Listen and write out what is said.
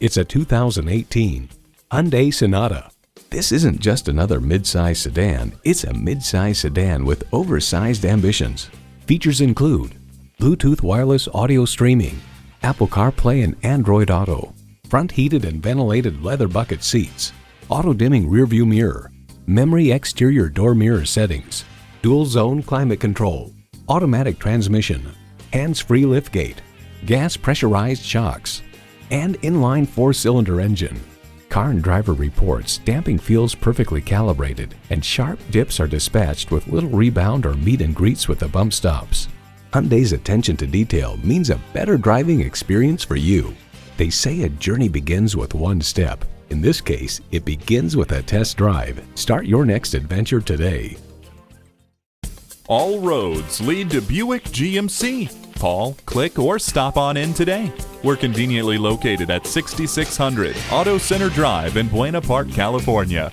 It's a 2018 Hyundai Sonata. This isn't just another midsize sedan, it's a midsize sedan with oversized ambitions. Features include Bluetooth wireless audio streaming, Apple CarPlay and Android Auto, front heated and ventilated leather bucket seats, auto-dimming rearview mirror, memory exterior door mirror settings, dual zone climate control, automatic transmission, hands-free liftgate, gas pressurized shocks, and inline 4-cylinder engine. Car and Driver reports damping feels perfectly calibrated and sharp dips are dispatched with little rebound or meet and greets with the bump stops. Hyundai's attention to detail means a better driving experience for you. They say a journey begins with one step. In this case, it begins with a test drive. Start your next adventure today. All roads lead to Buick GMC. Call, click, or stop on in today. We're conveniently located at 6600 Auto Center Drive in Buena Park, California.